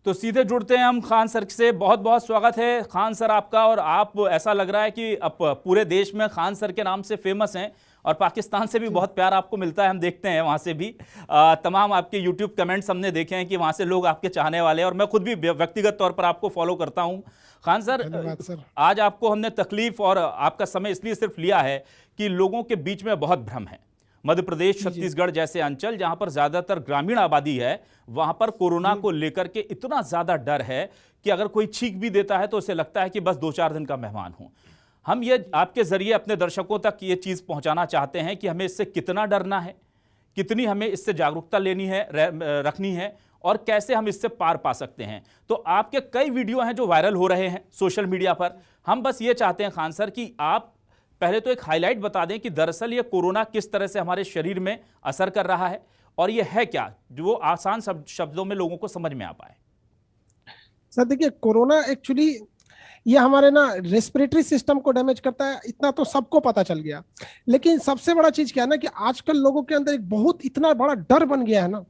तो सीधे जुड़ते हैं हम खान सर से। बहुत बहुत स्वागत है खान सर आपका। और आप, ऐसा लग रहा है कि अब पूरे देश में खान सर के नाम से फेमस हैं और पाकिस्तान से भी बहुत प्यार आपको मिलता है, हम देखते हैं वहाँ से भी। तमाम आपके YouTube कमेंट्स हमने देखे हैं कि वहाँ से लोग आपके चाहने वाले हैं, और मैं खुद भी व्यक्तिगत तौर पर आपको फॉलो करता हूँ। खान सर, आज आपको हमने तकलीफ और आपका समय इसलिए सिर्फ लिया है कि लोगों के बीच में बहुत भ्रम है। मध्य प्रदेश, छत्तीसगढ़ जैसे अंचल जहां पर ज्यादातर ग्रामीण आबादी है, वहां पर कोरोना को लेकर के इतना ज्यादा डर है कि अगर कोई छींक भी देता है तो उसे लगता है कि बस 2-4 दिन का मेहमान हूं। हम ये आपके जरिए अपने दर्शकों तक ये चीज पहुंचाना चाहते हैं कि हमें इससे कितना डरना है, कितनी हमें इससे जागरूकता लेनी है, रखनी है, और कैसे हम इससे पार पा सकते हैं। तो आपके कई वीडियो हैं जो वायरल हो रहे हैं सोशल मीडिया पर। हम बस ये चाहते हैं खान सर कि आप पहले तो एक हाईलाइट बता दें कि दरअसल ये कोरोना किस तरह से हमारे शरीर में असर कर रहा है और ये है क्या, जो आसान शब्दों में लोगों को समझ में आ पाए। सर देखिए, कोरोना एक्चुअली ये हमारे ना रेस्पिरेटरी सिस्टम को डैमेज करता है, इतना तो सबको पता चल गया। लेकिन सबसे बड़ा चीज क्या है ना कि आजकल लोगों के अंदर एक बहुत इतना बड़ा डर बन गया है ना।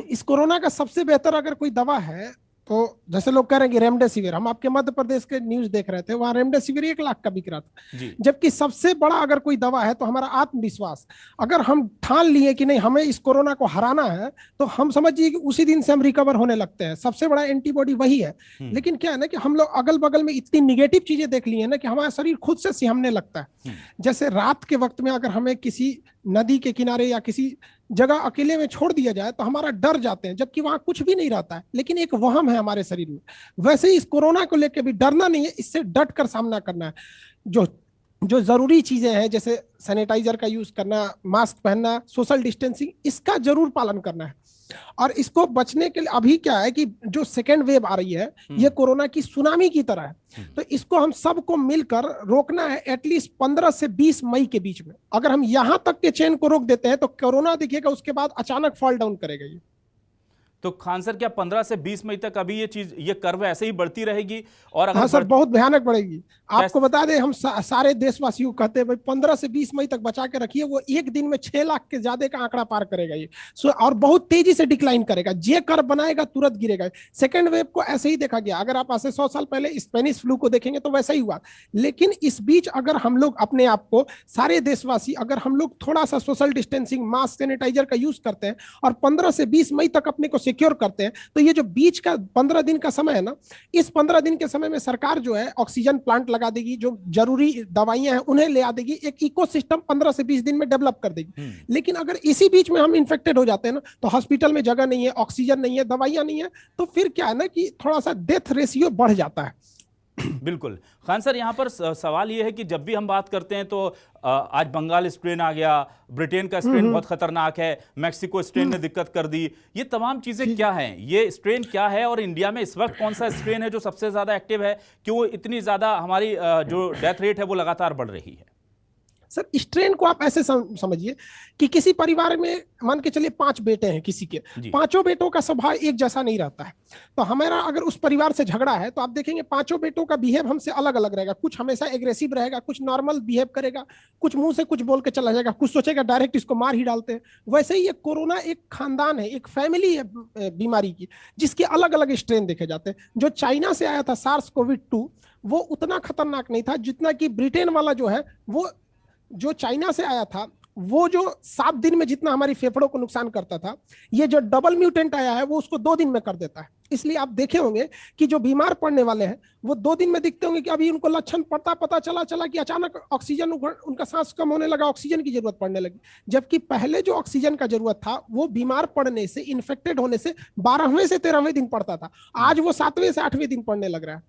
इस कोरोना का सबसे बेहतर अगर कोई दवा है तो जैसे लोग कह रहे हैं कि रेमडेसिविर, हम आपके मध्य प्रदेश के न्यूज देख रहे थे, वहां रेमडेसिविर 1 लाख का बिक रहा था। जबकि सबसे बड़ा अगर कोई दवा है तो हमारा आत्मविश्वास। अगर हम ठान लिए कि नहीं हमें इस कोरोना को हराना है, तो हम समझिए कि उसी दिन से हम रिकवर होने लगते हैं। सबसे बड़ा एंटीबॉडी वही है। लेकिन क्या है ना कि हम लोग अगल बगल में इतनी निगेटिव चीजें देख ली है ना कि हमारा शरीर खुद से सिहमने लगता है। जैसे रात के वक्त में अगर हमें किसी नदी के किनारे या किसी जगह अकेले में छोड़ दिया जाए तो हमारा डर जाते हैं, जबकि वहां कुछ भी नहीं रहता है, लेकिन एक वहम है हमारे शरीर में। वैसे ही इस कोरोना को लेकर भी डरना नहीं है, इससे डट कर सामना करना है। जो जो जरूरी चीजें हैं जैसे सैनिटाइजर का यूज करना, मास्क पहनना, सोशल डिस्टेंसिंग, इसका जरूर पालन करना है। और इसको बचने के लिए अभी क्या है कि जो सेकेंड वेव आ रही है ये कोरोना की सुनामी की तरह है। तो इसको हम सबको मिलकर रोकना है एटलीस्ट 15 से 20 मई के बीच में। अगर हम यहां तक के चेन को रोक देते हैं तो कोरोना देखिएगा उसके बाद अचानक फॉल डाउन करेगा ये। तो खान सर, क्या 15 से 20 मई तक अभी ये कर्व ऐसे ही बढ़ती रहेगी? और अगर हाँ सर, बहुत भयानक बढ़ेगी। आपको बता दें, हम सारे देशवासियों को कहते हैं भाई 15 से 20 मई तक बचा के रखिए। वो एक दिन में 6 लाख के ज्यादा का आंकड़ा पार करेगा ये। और बहुत तेजी से डिक्लाइन करेगा। जे कर्व बनाएगा तुरंत गिरेगा। सेकेंड वेव को ऐसे ही देखा गया। अगर आप ऐसे 100 साल पहले स्पेनिश फ्लू को देखेंगे तो वैसा ही हुआ। लेकिन इस बीच अगर हम लोग अपने आप को, सारे देशवासी, अगर हम लोग थोड़ा सा सोशल डिस्टेंसिंग, मास्क, सैनिटाइजर का यूज करते हैं और 15 से 20 मई तक अपने को सिक्योर करते हैं, तो ये जो बीच का 15 दिन का समय है ना, इस 15 दिन के समय में सरकार जो है ऑक्सीजन प्लांट लगा देगी, जो जरूरी दवाइयां हैं उन्हें ले आ देगी, एक इकोसिस्टम 15 से 20 दिन में डेवलप कर देगी। लेकिन अगर इसी बीच में हम इन्फेक्टेड हो जाते हैं ना, तो हॉस्पिटल में जगह नहीं है, ऑक्सीजन नहीं है, दवाइयां नहीं है, तो फिर क्या है ना कि थोड़ा सा डेथ रेशियो बढ़ जाता है। बिल्कुल खान सर, यहाँ पर सवाल ये है कि जब भी हम बात करते हैं तो आज बंगाल स्ट्रेन आ गया, ब्रिटेन का स्ट्रेन बहुत खतरनाक है, मैक्सिको स्ट्रेन ने दिक्कत कर दी। ये तमाम चीजें क्या हैं, ये स्ट्रेन क्या है, और इंडिया में इस वक्त कौन सा स्ट्रेन है जो सबसे ज्यादा एक्टिव है? क्यों इतनी ज्यादा हमारी जो डेथ रेट है वो लगातार बढ़ रही है? सर, स्ट्रेन को आप ऐसे समझिए कि किसी परिवार में मान के चलिए 5 बेटे हैं किसी के, 5 बेटों का स्वभाव एक जैसा नहीं रहता है। तो हमारा अगर उस परिवार से झगड़ा है तो आप देखेंगे 5 बेटों का बिहेव हमसे अलग अलग रहेगा। कुछ हमेशा एग्रेसिव रहेगा, कुछ नॉर्मल बिहेव करेगा, कुछ मुंह से कुछ बोल के चला जाएगा, कुछ सोचेगा डायरेक्ट इसको मार ही डालते हैं। वैसे ही ये कोरोना एक खानदान है, एक फैमिली है बीमारी की, जिसके अलग अलग स्ट्रेन देखे जाते हैं। जो चाइना से आया था SARS-CoV-2, वो उतना खतरनाक नहीं था जितना कि ब्रिटेन वाला जो है, वो जो चाइना से आया था, वो जो 7 दिन में जितना हमारी फेफड़ों को नुकसान करता था, ये जो डबल म्यूटेंट आया है वो उसको 2 दिन में कर देता है। इसलिए आप देखे होंगे कि जो बीमार पड़ने वाले हैं वो 2 दिन में दिखते होंगे कि अभी उनको लक्षण पता चला कि अचानक ऑक्सीजन, उनका सांस कम होने लगा, ऑक्सीजन की जरूरत पड़ने लगी। जबकि पहले जो ऑक्सीजन का जरूरत था वो बीमार पड़ने से, इन्फेक्टेड होने से 12वें से 13वें दिन पड़ता था। आज वो 7वें से 8वें दिन पड़ने लग रहा है।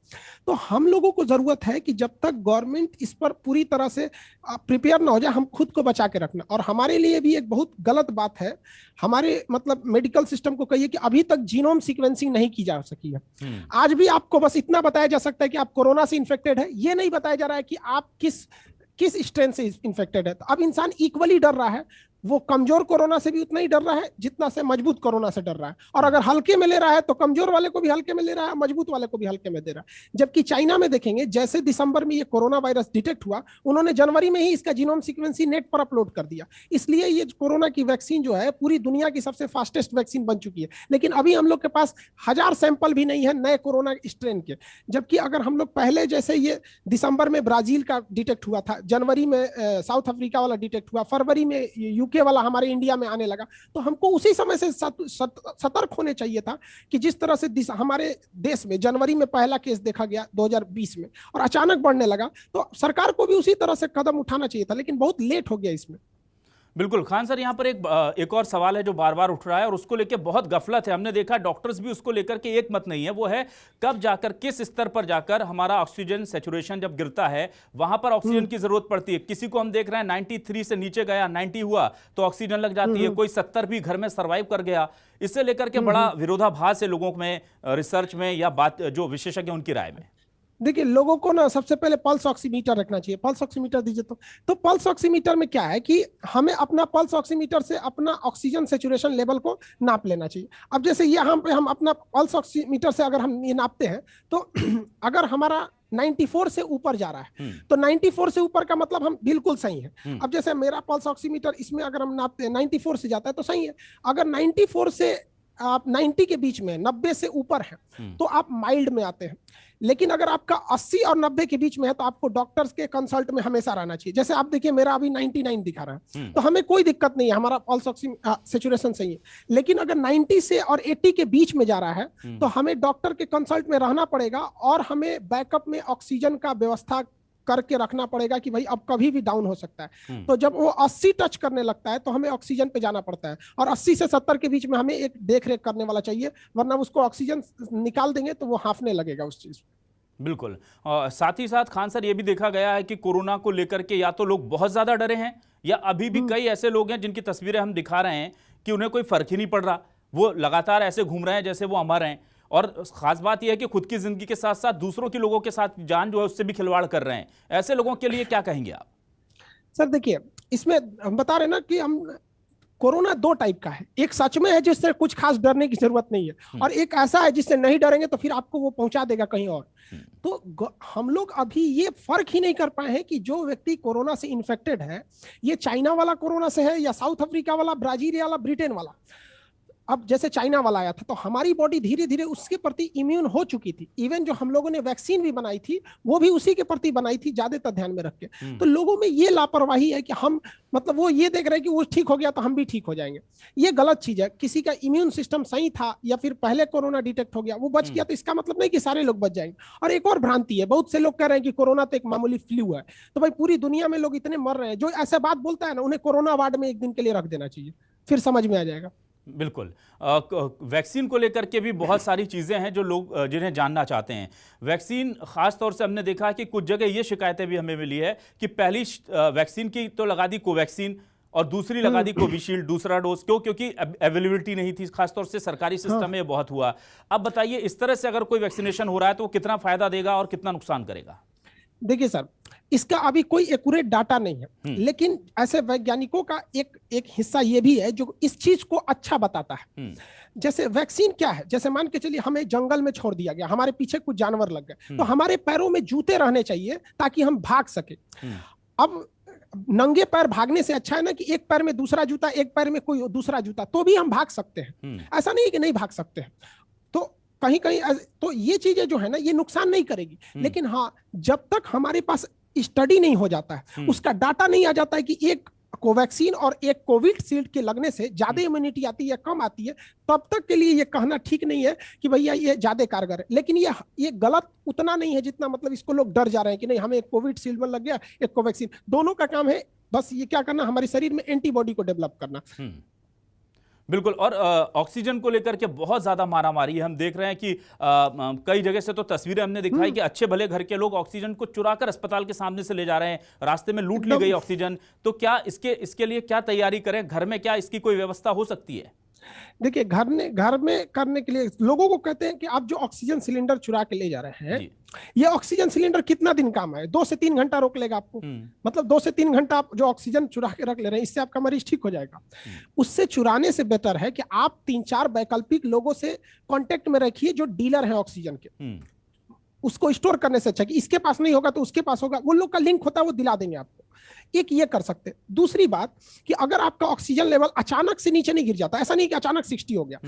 तो हम लोगों को जरूरत है कि जब तक गवर्नमेंट इस पर पूरी तरह से प्रिपेयर ना हो जाए, हम खुद को बचा के रखना। और हमारे लिए भी एक बहुत गलत बात है, हमारे मतलब मेडिकल सिस्टम को कहिए कि अभी तक जीनोम सीक्वेंसिंग नहीं की जा सकी है। आज भी आपको बस इतना बताया जा सकता है कि आप कोरोना से इन्फेक्टेड है, ये नहीं बताया जा रहा है कि आप किस स्ट्रेन से इन्फेक्टेड है। तो अब इंसान इक्वली डर रहा है। वो कमजोर कोरोना से भी उतना ही डर रहा है जितना से मजबूत कोरोना से डर रहा है। और अगर हल्के में ले रहा है तो कमजोर वाले को भी हल्के में ले रहा है, मजबूत वाले को भी हल्के में दे रहा है। जबकि चाइना में देखेंगे, जैसे दिसंबर में ये कोरोना वायरस डिटेक्ट हुआ, उन्होंने जनवरी में ही इसका जीनोम सीक्वेंस नेट पर अपलोड कर दिया। इसलिए ये कोरोना की वैक्सीन जो है पूरी दुनिया की सबसे फास्टेस्ट वैक्सीन बन चुकी है। लेकिन अभी हम लोग के पास 1000 सैंपल भी नहीं है नए कोरोना स्ट्रेन के। जबकि अगर हम लोग पहले जैसे ये दिसंबर में ब्राजील का डिटेक्ट हुआ था, जनवरी में साउथ अफ्रीका वाला डिटेक्ट हुआ, फरवरी में यूके वाला हमारे इंडिया में आने लगा, तो हमको उसी समय से सतर्क होने चाहिए था कि जिस तरह से हमारे देश में जनवरी में पहला केस देखा गया 2020 में और अचानक बढ़ने लगा, तो सरकार को भी उसी तरह से कदम उठाना चाहिए था, लेकिन बहुत लेट हो गया इसमें। बिल्कुल खान सर, यहाँ पर एक और सवाल है जो बार बार उठ रहा है और उसको लेकर बहुत गफलत है। हमने देखा डॉक्टर्स भी उसको लेकर के एक मत नहीं है। वो है कब जाकर, किस स्तर पर जाकर हमारा ऑक्सीजन सैचुरेशन जब गिरता है वहां पर ऑक्सीजन की जरूरत पड़ती है। किसी को हम देख रहे हैं 93 से नीचे गया, 90 हुआ तो ऑक्सीजन लग जाती है, कोई 70 भी घर में सर्वाइव कर गया। इससे लेकर के बड़ा विरोधाभास है लोगों में, रिसर्च में या बात जो विशेषज्ञ उनकी राय में। देखिए, लोगों को ना सबसे पहले पल्स ऑक्सीमीटर रखना चाहिए। पल्स ऑक्सीमीटर दीजिए। तो पल्स ऑक्सीमीटर में क्या है कि हमें अपना पल्स ऑक्सीमीटर से अपना ऑक्सीजन सैचुरेशन लेवल को नाप लेना चाहिए। अब जैसे यहाँ पे हम अपना पल्स ऑक्सीमीटर से अगर हम ये नापते हैं तो अगर हमारा 94 से ऊपर जा रहा है तो 94 से ऊपर का मतलब हम बिल्कुल सही है। अब जैसे मेरा पल्स ऑक्सीमीटर इसमें अगर हम नापते हैं 94 से जाता है तो सही है। अगर 94 से आप 90 के बीच में, 90 से ऊपर है तो आप माइल्ड में आते हैं। लेकिन अगर आपका 80 और 90 के बीच में है तो आपको डॉक्टर्स के कंसल्ट में हमेशा रहना चाहिए। जैसे आप देखिए मेरा अभी 99 दिखा रहा है तो हमें कोई दिक्कत नहीं है, हमारा पल्स सैचुरेशन सही है। लेकिन अगर 90 से और 80 के बीच में जा रहा है तो हमें डॉक्टर के कंसल्ट में रहना पड़ेगा और हमें बैकअप में ऑक्सीजन का व्यवस्था करके रखना पड़ेगा कि भाई अब कभी भी डाउन हो सकता है। तो जब वो 80 टच करने लगता है तो हमें ऑक्सीजन पे जाना पड़ता है और 80 से 70 के बीच में हमें एक देख रेख करने वाला चाहिए, वरना उसको ऑक्सीजन निकाल देंगे तो वो हांफने लगेगा उस चीज। बिल्कुल। साथ ही साथ खान सर ये भी देखा गया है कि कोरोना को लेकर के या तो लोग बहुत ज्यादा डरे हैं या अभी भी कई ऐसे लोग हैं जिनकी तस्वीरें हम दिखा रहे हैं कि उन्हें कोई फर्क ही नहीं पड़ रहा, वो लगातार ऐसे घूम रहे हैं जैसे वो अमर हैं। और खास बात यह है कि खुद की जिंदगी के साथ साथ दूसरों के लोगों के साथ जान जो है उससे भी खिलवाड़ कर रहे हैं। ऐसे लोगों के लिए क्या कहेंगे आप? सर देखिए, इसमें हम बता रहे हैं ना कि हम कोरोना दो टाइप का है। एक सच में है जिससे कुछ खास डरने की जरूरत नहीं है और एक ऐसा है जिससे नहीं डरेंगे तो फिर आपको वो पहुंचा देगा कहीं और। तो हम लोग अभी ये फर्क ही नहीं कर पाए हैं कि जो व्यक्ति कोरोना से इन्फेक्टेड है ये चाइना वाला कोरोना से है या साउथ अफ्रीका वाला, ब्राजील वाला, ब्रिटेन वाला। अब जैसे चाइना वाला आया था तो हमारी बॉडी धीरे धीरे उसके प्रति इम्यून हो चुकी थी। इवन जो हम लोगों ने वैक्सीन भी बनाई थी वो भी उसी के प्रति बनाई थी, ज्यादातर ध्यान में रख के। तो लोगों में ये लापरवाही है कि हम मतलब वो ये देख रहे हैं कि वो ठीक हो गया तो हम भी ठीक हो जाएंगे। ये गलत चीज है। किसी का इम्यून सिस्टम सही था या फिर पहले कोरोना डिटेक्ट हो गया वो बच गया तो इसका मतलब नहीं कि सारे लोग बच जाएंगे। और एक और भ्रांति है, बहुत से लोग कह रहे हैं कि कोरोना तो एक मामूली फ्लू है। तो भाई पूरी दुनिया में लोग इतने मर रहे हैं, जो ऐसा बात बोलता है ना उन्हें कोरोना वार्ड में एक दिन के लिए रख देना चाहिए, फिर समझ में आ जाएगा। बिल्कुल। वैक्सीन को लेकर के भी बहुत सारी चीज़ें हैं जो लोग जिन्हें जानना चाहते हैं। वैक्सीन खास तौर से हमने देखा कि कुछ जगह ये शिकायतें भी हमें मिली है कि पहली वैक्सीन की तो लगा दी कोवैक्सीन और दूसरी लगा दी कोविशील्ड दूसरा डोज, क्योंकि अवेलेबिलिटी नहीं थी, खासतौर से सरकारी सिस्टम में बहुत हुआ। अब बताइए इस तरह से अगर कोई वैक्सीनेशन हो रहा है तो वो कितना फायदा देगा और कितना नुकसान करेगा? देखिए सर, इसका अभी कोई एक्यूरेट डाटा नहीं है, लेकिन ऐसे वैज्ञानिकों का एक हिस्सा ये भी है जो इस चीज को अच्छा बताता है। जैसे वैक्सीन क्या है, जैसे मान के चलिए हमें जंगल में छोड़ दिया गया, हमारे पीछे कुछ जानवर लग गए, तो हमारे पैरों में जूते रहने चाहिए ताकि हम भाग सके। अब नंगे पैर भागने से अच्छा है ना कि एक पैर में दूसरा जूता, एक पैर में कोई दूसरा जूता, तो भी हम भाग सकते हैं। ऐसा नहीं है कि नहीं भाग सकते हैं। तो कहीं कहीं तो ये चीजें जो है ना ये नुकसान नहीं करेगी। लेकिन हाँ, जब तक हमारे पास स्टडी नहीं हो जाता है, उसका डाटा नहीं आ जाता है कि एक कोवैक्सीन और एक कोविशील्ड के लगने से ज्यादा इम्यूनिटी आती है या कम आती है, तब तक के लिए ये कहना ठीक नहीं है कि भैया ये ज्यादा कारगर है। लेकिन ये गलत उतना नहीं है जितना मतलब इसको लोग डर जा रहे हैं कि नहीं हमें एक कोविशील्ड में लग गया, एक कोवैक्सीन। दोनों का काम है बस ये क्या करना, हमारे शरीर में एंटीबॉडी को डेवलप करना। बिल्कुल। और ऑक्सीजन को लेकर के बहुत ज्यादा मारामारी है। हम देख रहे हैं कि कई जगह से तो तस्वीरें हमने दिखाई कि अच्छे भले घर के लोग ऑक्सीजन को चुराकर अस्पताल के सामने से ले जा रहे हैं, रास्ते में लूट ली गई ऑक्सीजन। तो क्या इसके लिए क्या तैयारी करें, घर में क्या इसकी कोई व्यवस्था हो सकती है? देखिए, घर में करने के लिए लोगों को कहते हैं कि आप जो ऑक्सीजन सिलेंडर चुरा के ले जा रहे हैं, जी। ये ऑक्सीजन सिलेंडर कितना दिन काम है? 2 से 3 घंटा रोक लेगा आपको। मतलब 2 से 3 घंटा आप जो ऑक्सीजन चुरा के रख ले रहे हैं, इससे आपका मरीज ठीक हो जाएगा। उससे चुराने से बेटर है कि आप 3-4 वैकल्पिक लोगों से कांटेक्ट में रखिए जो डीलर है ऑक्सीजन के। उसको स्टोर करने से अच्छा कि इसके पास नहीं होगा तो उसके पास होगा, वो लोग का लिंक होता है, वो दिला देंगे आपको। एक ये कर सकते हैं। दूसरी बात कि अगर आपका ऑक्सीजन लेवल अचानक से नीचे नहीं गिर जाता, ऐसा नहीं कि अचानक 60 हो गया,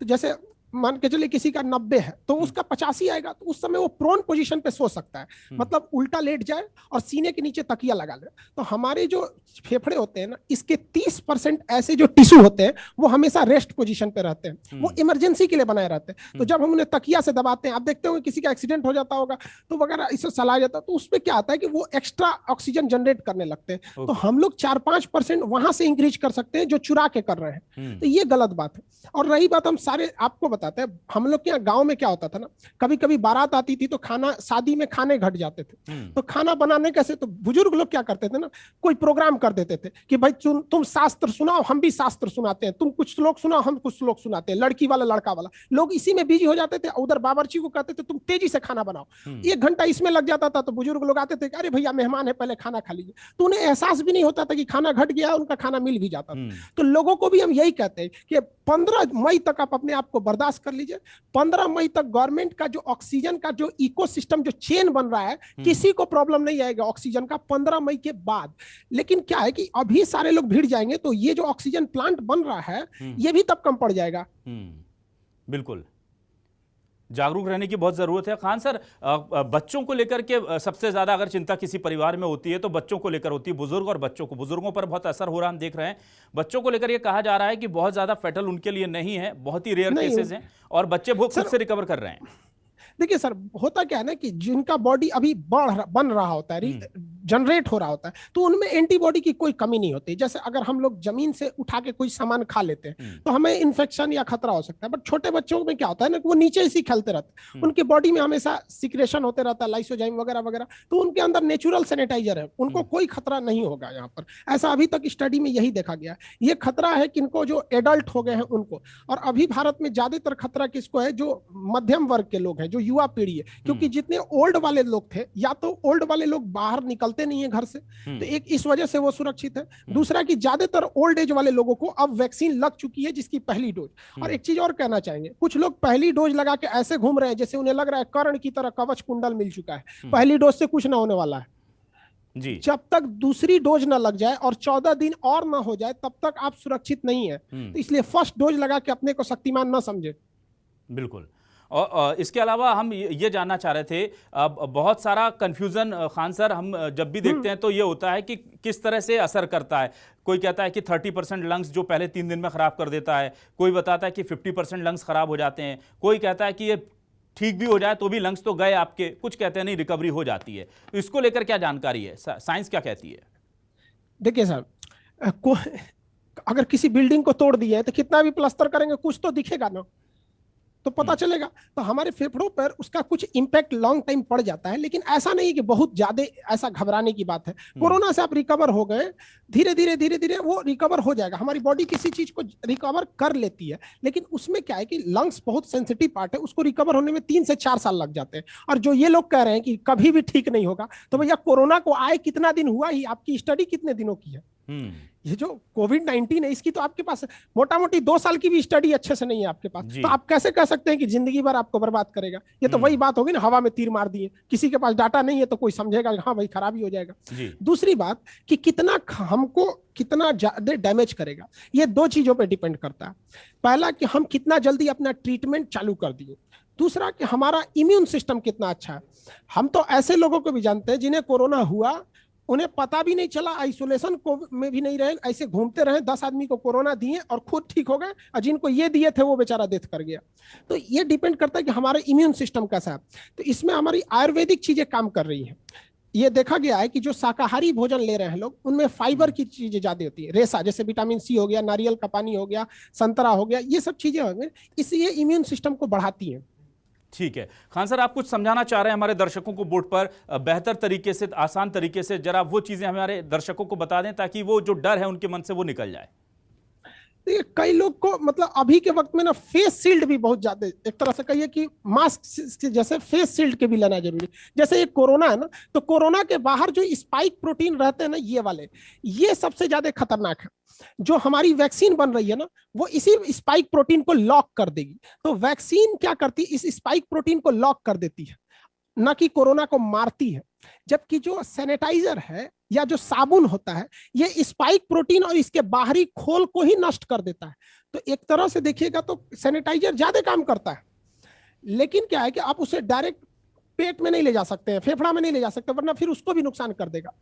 तो जैसे मान के चलिए किसी का 90 है तो उसका 85 आएगा, तो उस समय वो प्रोन पोजीशन पे सो सकता है, मतलब उल्टा लेट जाए और सीने के नीचे तकिया लगा ले। तो हमारे जो फेफड़े होते हैं ना, इसके 30% ऐसे जो टिश्यू होते हैं वो हमेशा रेस्ट पोजीशन पे रहते हैं, वो इमरजेंसी के लिए बनाए रहते हैं। तो जब हम उन्हें तकिया से दबाते हैं, आप देखते होंगे किसी का एक्सीडेंट हो जाता होगा तो वगैरह इससे सलाह जाता है, तो उसमें क्या आता है कि वो एक्स्ट्रा ऑक्सीजन जनरेट करने लगते हैं। तो हम लोग 4-5% वहां से इंक्रीज कर सकते हैं जो चुरा के कर रहे हैं। तो ये गलत बात है। और रही बात, हम सारे आपको बताते हैं, हम लोग के यहाँ गांव में क्या होता था ना, कभी कभी बारात आती थी तो खाना, शादी में खाने घट जाते थे, तो खाना बनाने कैसे, तो बुजुर्ग लोग क्या करते थे ना, कोई प्रोग्राम कर देते थे कि भाई तुम शास्त्र सुनाओ, हम भी शास्त्र सुनाते हैं, तुम कुछ श्लोक सुनाओ, हम कुछ श्लोक सुनाते हैं, लड़की वाला लड़का वाला, लोग इसी में बिजी हो जाते थे। उधर बावर्ची को कहते थे तुम तेजी से खाना बनाओ, 1 घंटा इसमें लग जाता था। तो बुजुर्ग लोग आते थे, अरे भैया मेहमान है, पहले खाना खा लीजिए। तो उन्हें एहसास भी नहीं होता था कि खाना घट गया, उनका खाना मिल भी जाता था। तो लोगों को भी हम यही कहते हैं कि 15 मई तक आप अपने आप को बर्दाश्त कर लीजिए। 15 मई तक गवर्नमेंट का जो ऑक्सीजन का जो इकोसिस्टम, जो चेन बन रहा है, किसी को प्रॉब्लम नहीं आएगा ऑक्सीजन का 15 मई के बाद। लेकिन क्या है कि अभी सारे लोग भिड़ जाएंगे तो ये जो ऑक्सीजन प्लांट बन रहा है ये भी तब कम पड़ जाएगा। बिल्कुल जागरूक रहने की बहुत जरूरत है। खान सर, बच्चों को लेकर के सबसे ज्यादा अगर चिंता किसी परिवार में होती है तो बच्चों को लेकर होती है, बुजुर्ग और बच्चों को। बुजुर्गों पर बहुत असर हो रहा है, हम देख रहे हैं। बच्चों को लेकर ये कहा जा रहा है कि बहुत ज्यादा फेटल उनके लिए नहीं है, बहुत ही रेयर केसेस हैं, और बच्चे खुद से रिकवर कर रहे हैं। देखिए सर, होता क्या है ना कि जिनका बॉडी अभी बन रहा होता है, जनरेट हो रहा होता है, तो उनमें एंटीबॉडी की कोई कमी नहीं होती। जैसे अगर हम लोग जमीन से उठा के कोई सामान खा लेते हैं तो हमें इन्फेक्शन या खतरा हो सकता है। बट छोटे बच्चों में क्या होता है ना कि वो नीचे इसी खेलते रहते हैं, उनकी बॉडी में हमेशा सिक्रेशन होते रहता है, लाइसोजाइम वगैरह वगैरह, तो उनके अंदर नेचुरल सैनिटाइजर है, उनको कोई खतरा नहीं होगा यहाँ पर। ऐसा अभी तक स्टडी में यही देखा गया है। ये खतरा है किनको, जो एडल्ट हो गए हैं उनको। और अभी भारत में ज्यादातर खतरा किसको है, जो मध्यम वर्ग के लोग हैं, जो युवा पीढ़ी है। क्योंकि जितने ओल्ड वाले लोग थे, या तो ओल्ड वाले लोग बाहर निकलते नहीं है घर से, तो एक इस वजह से वो सुरक्षित है। दूसरा कि ज्यादातर ओल्ड एज वाले लोगों को अब वैक्सीन लग चुकी है, जिसकी पहली डोज। और एक चीज और कहना चाहेंगे, कुछ लोग पहली डोज लगा के ऐसे घूम रहे हैं जैसे उन्हें लग रहा है कर्ण की तरह कवच कुंडल मिल चुका है, पहली डोज से कुछ ना होने वाला है जी। जब तक दूसरी डोज ना लग जाए और 14 दिन और ना हो जाए तब तक आप सुरक्षित नहीं है। तो इसलिए फर्स्ट डोज लगा के अपने को शक्तिमान ना समझे। बिल्कुल। और इसके अलावा हम ये जानना चाह रहे थे, बहुत सारा कंफ्यूजन खान सर हम जब भी देखते हैं तो ये होता है कि किस तरह से असर करता है। कोई कहता है कि 30% लंग्स जो पहले 3 दिन में खराब कर देता है, कोई बताता है कि 50% लंग्स खराब हो जाते हैं, कोई कहता है कि ये ठीक भी हो जाए तो भी लंग्स तो गए आपके, कुछ कहते हैं नहीं रिकवरी हो जाती है। तो इसको लेकर क्या जानकारी है, साइंस क्या कहती है? देखिए साहब, अगर किसी बिल्डिंग को तोड़ दिया है तो कितना भी प्लास्टर करेंगे कुछ तो दिखेगा ना, तो पता चलेगा। तो हमारे फेफड़ों पर उसका कुछ इंपैक्ट लॉन्ग टाइम पड़ जाता है, लेकिन ऐसा नहीं कि बहुत ज्यादा ऐसा घबराने की बात है। कोरोना से आप रिकवर हो गए, धीरे धीरे वो रिकवर हो जाएगा। हमारी बॉडी किसी चीज को रिकवर कर लेती है, लेकिन उसमें क्या है कि लंग्स बहुत सेंसिटिव पार्ट है, उसको रिकवर होने में 3 से 4 साल लग जाते हैं। और जो ये लोग कह रहे हैं कि कभी भी ठीक नहीं होगा, तो भैया कोरोना को आए कितना दिन हुआ ही, आपकी स्टडी कितने दिनों की है? ये जो कोविड-19 है इसकी तो आपके पास मोटा मोटी 2 साल की भी स्टडी अच्छे से नहीं है आपके पास, तो आप कैसे कह सकते हैं कि जिंदगी भर आपको बर्बाद करेगा? ये तो वही बात होगी ना, हवा में तीर मार दिए, किसी के पास डाटा नहीं है तो कोई समझेगा हाँ भाई खराबी हो जाएगा। दूसरी बात कि कितना हमको कितना ज्यादा डैमेज करेगा, ये 2 चीजों पे डिपेंड करता है। पहला कि हम कितना जल्दी अपना ट्रीटमेंट चालू कर दिए, दूसरा कि हमारा इम्यून सिस्टम कितना अच्छा है। हम तो ऐसे लोगों को भी जानते हैं जिन्हें कोरोना हुआ, उन्हें पता भी नहीं चला, आइसोलेशन को में भी नहीं रहे, ऐसे घूमते रहे, 10 आदमी को कोरोना दिए और खुद ठीक हो गए, और जिनको ये दिए थे वो बेचारा डेथ कर गया। तो ये डिपेंड करता है कि हमारा इम्यून सिस्टम कैसा है। तो इसमें हमारी आयुर्वेदिक चीजें काम कर रही हैं। ये देखा गया है कि जो शाकाहारी भोजन ले रहे हैं लोग, उनमें फाइबर की चीजें ज्यादा होती है, रेशा जैसे विटामिन सी हो गया, नारियल का पानी हो गया, संतरा हो गया, ये सब चीजें हो गई, इसलिए इम्यून सिस्टम को बढ़ाती है। ठीक है खान सर, आप कुछ समझाना चाह रहे हैं हमारे दर्शकों को बोर्ड पर बेहतर तरीके से, आसान तरीके से, जरा वो चीजें हमारे दर्शकों को बता दें ताकि वो जो डर है उनके मन से वो निकल जाए। देखिए कई लोग को मतलब अभी के वक्त में ना फेस शील्ड भी बहुत ज्यादा, एक तरह से कहिए कि मास्क जैसे फेस शील्ड के भी लेना जरूरी। जैसे ये कोरोना है ना, तो कोरोना के बाहर जो स्पाइक प्रोटीन रहते हैं ना, ये वाले, ये सबसे ज्यादा खतरनाक है। जो हमारी वैक्सीन बन रही है ना, वो इसी स्पाइक प्रोटीन को लॉक कर देगी। तो वैक्सीन क्या करती है, इस स्पाइक प्रोटीन को लॉक कर देती है, ना कि कोरोना को मारती है। जबकि जो सैनिटाइजर है या जो साबुन होता है, ये स्पाइक प्रोटीन और इसके बाहरी खोल को ही नष्ट कर देता है। तो एक तरह से देखिएगा तो सैनिटाइजर ज्यादा काम करता है, लेकिन क्या है कि आप उसे डायरेक्ट पेट में नहीं ले जा सकते हैं, फेफड़ा में नहीं ले जा सकते, वरना फिर उसको भी नुकसान कर देगा।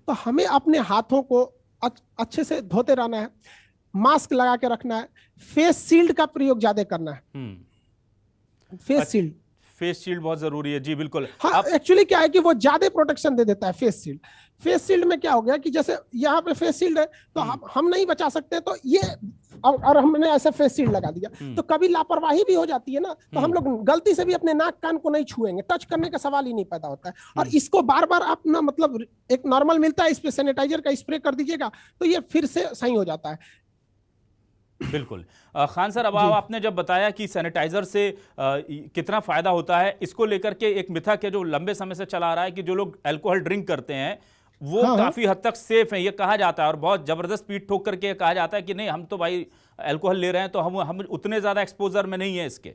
तो हमें अपने हाथों को अच्छे से धोते रहना है, मास्क लगा के रखना है, फेस शील्ड का प्रयोग ज्यादा करना है। फेस शील्ड बहुत जरूरी है जी, बिल्कुल। हाँ, एक्चुअली क्या है कि वो ज्यादा प्रोटेक्शन दे देता है फेस शील्ड। फेस शील्ड में क्या हो गया कि जैसे यहाँ पे फेस शील्ड है, तो हम नहीं बचा सकते, तो ये और हमने ऐसा फेस शील्ड लगा दिया, तो कभी लापरवाही भी हो जाती है ना, तो हम लोग गलती से भी अपने नाक कान को नहीं छुएंगे, टच करने का सवाल ही नहीं पैदा होता है। और इसको बार बार आप ना, मतलब एक नॉर्मल मिलता है, इस पे सैनिटाइजर का स्प्रे कर दीजिएगा, तो ये फिर से सही हो जाता है। बिल्कुल। खान सर, अब आपने जब बताया कि सैनिटाइजर से कितना फायदा होता है, इसको लेकर के एक मिथक है जो लंबे समय से चला आ रहा है कि जो लोग अल्कोहल ड्रिंक करते हैं वो काफी हद तक सेफ हैं, ये कहा जाता है, और बहुत जबरदस्त पीठ ठोक करके कहा जाता है कि नहीं, हम तो भाई अल्कोहल ले रहे हैं तो हम उतने ज्यादा एक्सपोजर में नहीं है इसके।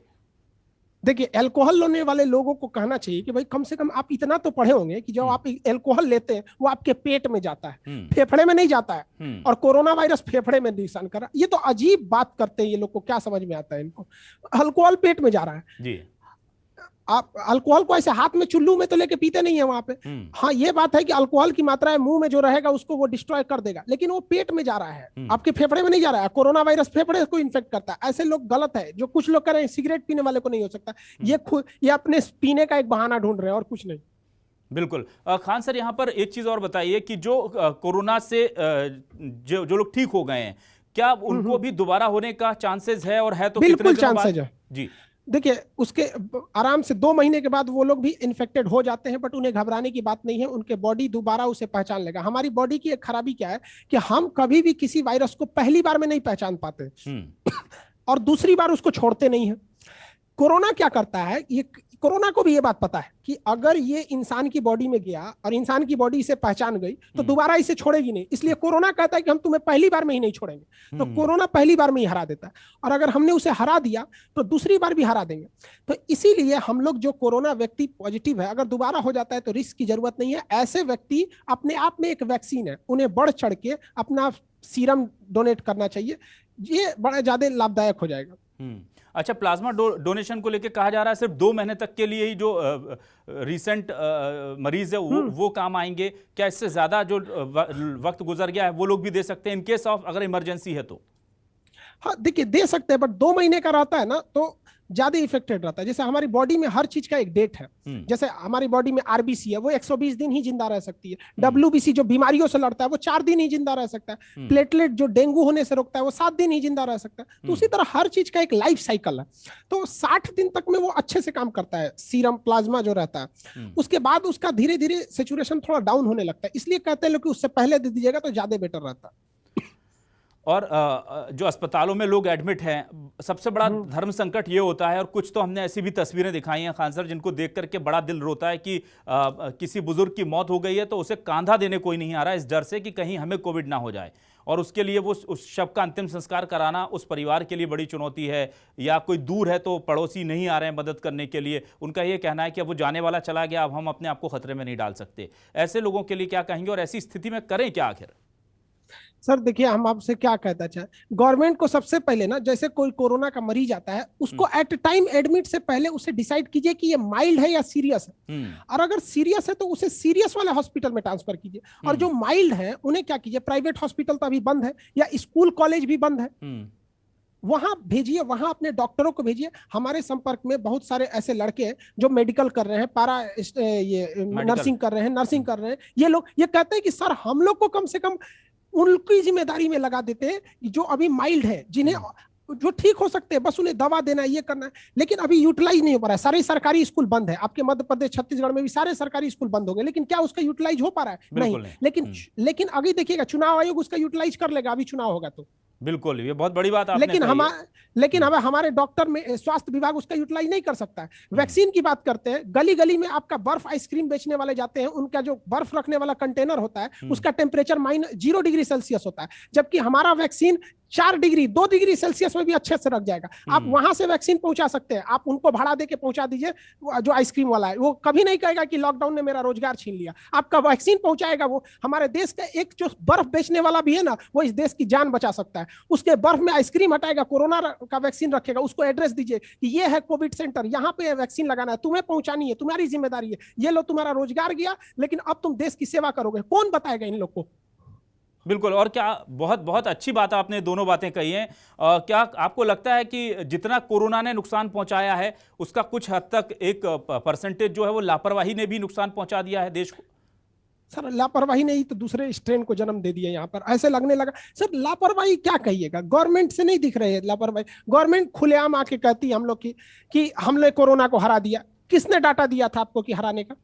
देखिए, अल्कोहल लेने वाले लोगों को कहना चाहिए कि भाई कम से कम आप इतना तो पढ़े होंगे कि जब आप अल्कोहल लेते हैं वो आपके पेट में जाता है, फेफड़े में नहीं जाता है, और कोरोना वायरस फेफड़े में नुकसान कर रहा है। ये तो अजीब बात करते हैं ये लोग, को क्या समझ में आता है इनको? अल्कोहल पेट में जा रहा है जी। आप अल्कोहल को ऐसे हाथ में चुल्लू में तो लेके पीते नहीं है वहां पे। हाँ, ये बात है कि अल्कोहल की मात्रा मुंह में जो रहेगा उसको वो डिस्ट्रॉय कर देगा, लेकिन वो पेट में जा रहा है, आपके फेफड़े में नहीं जा रहा है। कोरोना वायरस फेफड़े को इन्फेक्ट करता है। ऐसे लोग गलत है। जो कुछ लोग कह रहे हैं सिगरेट पीने वाले को नहीं हो सकता, ये अपने पीने का एक बहाना ढूंढ रहे हैं और कुछ नहीं। बिल्कुल। खान सर, यहाँ पर एक चीज और बताइए कि जो कोरोना से जो लोग ठीक हो गए हैं, क्या उनको भी दोबारा होने का चांसेस है, और है तो बिल्कुल चांसेस है जी। देखिए, उसके आराम से 2 महीने के बाद वो लोग भी इन्फेक्टेड हो जाते हैं, बट उन्हें घबराने की बात नहीं है। उनके बॉडी दोबारा उसे पहचान लेगा। हमारी बॉडी की एक खराबी क्या है कि हम कभी भी किसी वायरस को पहली बार में नहीं पहचान पाते और दूसरी बार उसको छोड़ते नहीं है। कोरोना क्या करता है, ये कोरोना को भी ये बात पता है कि अगर ये इंसान की बॉडी में गया और इंसान की बॉडी इसे पहचान गई तो दोबारा इसे छोड़ेगी नहीं। इसलिए कोरोना कहता है कि हम तुम्हें पहली बार में ही नहीं छोड़ेंगे। तो कोरोना पहली बार में ही हरा देता है, और अगर हमने उसे हरा दिया तो दूसरी बार भी हरा देंगे। तो इसीलिए हम लोग, जो कोरोना व्यक्ति पॉजिटिव है, अगर दोबारा हो जाता है तो रिस्क की जरूरत नहीं है। ऐसे व्यक्ति अपने आप में एक वैक्सीन है, उन्हें बढ़ चढ़ के अपना सीरम डोनेट करना चाहिए। ये बड़ा ज्यादा लाभदायक हो जाएगा। अच्छा, प्लाज्मा डोनेशन को लेकर कहा जा रहा है सिर्फ 2 महीने तक के लिए ही जो रिसेंट मरीज है वो काम आएंगे। क्या इससे ज्यादा जो वक्त गुजर गया है वो लोग भी दे सकते हैं इन केस ऑफ अगर इमरजेंसी है तो? हाँ, देखिए, दे सकते हैं, बट 2 महीने का रहता है ना, तो ज्यादा इफेक्टेड रहता है। जैसे हमारी बॉडी में हर चीज का एक डेट है। जैसे हमारी बॉडी में आरबीसी है, वो 120 दिन ही जिंदा रह सकती है। डब्ल्यूबीसी जो बीमारियों से लड़ता है वो 4 दिन ही जिंदा रह सकता है। प्लेटलेट जो डेंगू होने से रोकता है वो 7 दिन ही जिंदा रह सकता है। तो उसी तरह हर चीज का एक लाइफ साइकिल है। तो 60 दिन तक में वो अच्छे से काम करता है, सीरम प्लाज्मा जो रहता है। उसके बाद उसका धीरे धीरे सैचुरेशन थोड़ा डाउन होने लगता है। इसलिए कहते हैं लोग कि उससे पहले दे दीजिएगा तो ज्यादा बेटर रहता है। और जो अस्पतालों में लोग एडमिट हैं, सबसे बड़ा धर्म संकट ये होता है, और कुछ तो हमने ऐसी भी तस्वीरें दिखाई हैं खान सर जिनको देख करके बड़ा दिल रोता है कि किसी बुजुर्ग की मौत हो गई है तो उसे कांधा देने कोई नहीं आ रहा है, इस डर से कि कहीं हमें कोविड ना हो जाए। और उसके लिए वो उस शव का अंतिम संस्कार कराना उस परिवार के लिए बड़ी चुनौती है। या कोई दूर है तो पड़ोसी नहीं आ रहे हैं मदद करने के लिए, उनका ये कहना है कि अब वो जाने वाला चला गया, अब हम अपने आप को खतरे में नहीं डाल सकते। ऐसे लोगों के लिए क्या कहेंगे, और ऐसी स्थिति में करें क्या आखिर? सर देखिए, हम आपसे क्या कहता चाहे, गवर्नमेंट को सबसे पहले ना, जैसे कोई कोरोना का मरीज आता है उसको एट टाइम एडमिट से पहले उसे डिसाइड कीजिए कि ये माइल्ड है या सीरियस है। और अगर सीरियस है तो उसे सीरियस वाले हॉस्पिटल में ट्रांसफर कीजिए, और जो माइल्ड है उन्हें क्या कीजिए, प्राइवेट हॉस्पिटल तो अभी बंद है या स्कूल कॉलेज भी बंद है, वहां भेजिए, वहां अपने डॉक्टरों को भेजिए। हमारे संपर्क में बहुत सारे ऐसे लड़के हैं जो मेडिकल कर रहे हैं, ये नर्सिंग कर रहे हैं, नर्सिंग कर रहे हैं। ये लोग ये कहते हैं कि सर हम लोग को कम से कम उनकी जिम्मेदारी में लगा देते हैं जो अभी माइल्ड है, जिन्हें जो ठीक हो सकते हैं, बस उन्हें दवा देना है, ये करना है। लेकिन अभी यूटिलाइज नहीं हो पा रहा है। सारे सरकारी स्कूल बंद है, आपके मध्य प्रदेश छत्तीसगढ़ में भी सारे सरकारी स्कूल बंद हो गए, लेकिन क्या उसका यूटिलाइज हो पा रहा है? नहीं। लेकिन आगे देखिएगा, चुनाव आयोग उसका यूटिलाइज कर लेगा, अभी चुनाव होगा तो। बिल्कुल, ये बहुत बड़ी बात आपने लेकिन कही है। लेकिन अब हमारे डॉक्टर में स्वास्थ्य विभाग उसका यूटिलाइज नहीं कर सकता है। वैक्सीन की बात करते हैं, गली गली में आपका बर्फ आइसक्रीम बेचने वाले जाते हैं, उनका जो बर्फ रखने वाला कंटेनर होता है उसका टेम्परेचर -0 डिग्री सेल्सियस होता है, जबकि हमारा वैक्सीन 4 डिग्री 2 डिग्री सेल्सियस में भी अच्छे से रख जाएगा। आप वहां से वैक्सीन पहुंचा सकते हैं, आप उनको भाड़ा दे के पहुंचा दीजिए। जो आइसक्रीम वाला है वो कभी नहीं कहेगा कि लॉकडाउन ने मेरा रोजगार छीन लिया, आपका वैक्सीन पहुंचाएगा। वो हमारे देश का एक जो बर्फ बेचने वाला भी है ना, वो इस देश की जान बचा सकता है। उसके बर्फ में आइसक्रीम हटाएगा, कोरोना का वैक्सीन रखेगा, उसको एड्रेस दीजिए कि ये है कोविड सेंटर, यहाँ पे वैक्सीन लगाना है, तुम्हें पहुंचानी है, तुम्हारी जिम्मेदारी है। ये लो तुम्हारा रोजगार गया, लेकिन अब तुम देश की सेवा करोगे। कौन बताएगा इन लोग को? बिल्कुल। और क्या बहुत बहुत अच्छी बात आपने दोनों बातें कही हैं। क्या आपको लगता है कि जितना कोरोना ने नुकसान पहुंचाया है उसका कुछ हद तक एक परसेंटेज जो है वो लापरवाही ने भी नुकसान पहुंचा दिया है देश को? सर लापरवाही नहीं तो दूसरे स्ट्रेन को जन्म दे दिया। यहाँ पर ऐसे लगने लगा सर, लापरवाही क्या कहिएगा, गवर्नमेंट से नहीं दिख रही है लापरवाही। गवर्नमेंट खुलेआम आके कहती है हम लोग की कि हमने कोरोना को हरा दिया। किसने डाटा दिया था आपको कि हराने का?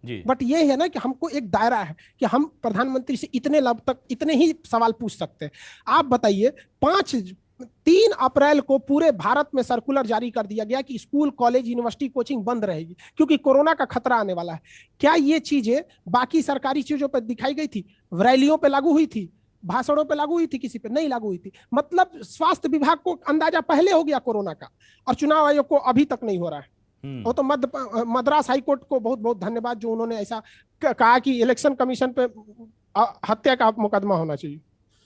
जी। बट ये है ना कि हमको एक दायरा है कि हम प्रधानमंत्री से इतने लाभ तक इतने ही सवाल पूछ सकते हैं। आप बताइए, 3 अप्रैल को पूरे भारत में सर्कुलर जारी कर दिया गया कि स्कूल कॉलेज यूनिवर्सिटी कोचिंग बंद रहेगी क्योंकि कोरोना का खतरा आने वाला है। क्या ये चीजें बाकी सरकारी चीजों पर दिखाई गई थी? रैलियों पे लागू हुई थी, भाषणों पे लागू हुई थी, किसी पे नहीं लागू हुई थी। मतलब स्वास्थ्य विभाग को अंदाजा पहले हो गया कोरोना का, और चुनाव आयोग को अभी तक नहीं हो रहा है। वो तो मद्रास हाईकोर्ट को बहुत बहुत धन्यवाद जो उन्होंने ऐसा कहा कि इलेक्शन कमीशन पे हत्या का मुकदमा होना चाहिए।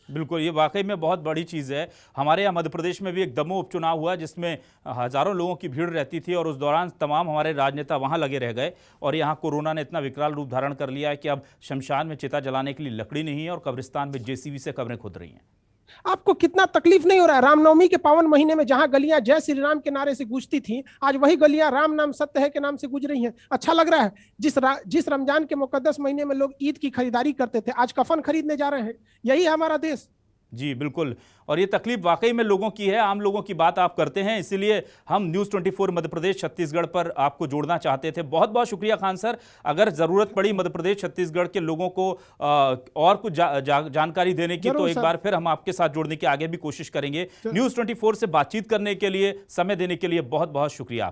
बिल्कुल, ये वाकई में बहुत बड़ी चीज़ है। हमारे यहाँ मध्य प्रदेश में भी एक दमोह उपचुनाव हुआ जिसमें हज़ारों लोगों की भीड़ रहती थी और उस दौरान तमाम हमारे राजनेता वहाँ लगे रह गए और यहाँ कोरोना ने इतना विकराल रूप धारण कर लिया है कि अब शमशान में चिता जलाने के लिए लकड़ी नहीं है और कब्रिस्तान में जेसीबी से कब्रें खुद रही हैं। आपको कितना तकलीफ नहीं हो रहा है? रामनवमी के पावन महीने में जहां गलियां जय श्री राम के नारे से गूंजती थी, आज वही गलियां राम नाम सत्य है के नाम से गूंज रही हैं। अच्छा लग रहा है? जिस रमजान के मुकद्दस महीने में लोग ईद की खरीदारी करते थे, आज कफन खरीदने जा रहे हैं। यही है हमारा देश। जी बिल्कुल। और ये तकलीफ वाकई में लोगों की है, आम लोगों की बात आप करते हैं, इसीलिए हम न्यूज़ 24 मध्य प्रदेश छत्तीसगढ़ पर आपको जोड़ना चाहते थे। बहुत बहुत शुक्रिया खान सर। अगर ज़रूरत पड़ी मध्य प्रदेश छत्तीसगढ़ के लोगों को और कुछ जानकारी देने की तो एक बार फिर हम आपके साथ जोड़ने की आगे भी कोशिश करेंगे। न्यूज़ 24 से बातचीत करने के लिए, समय देने के लिए बहुत बहुत शुक्रिया।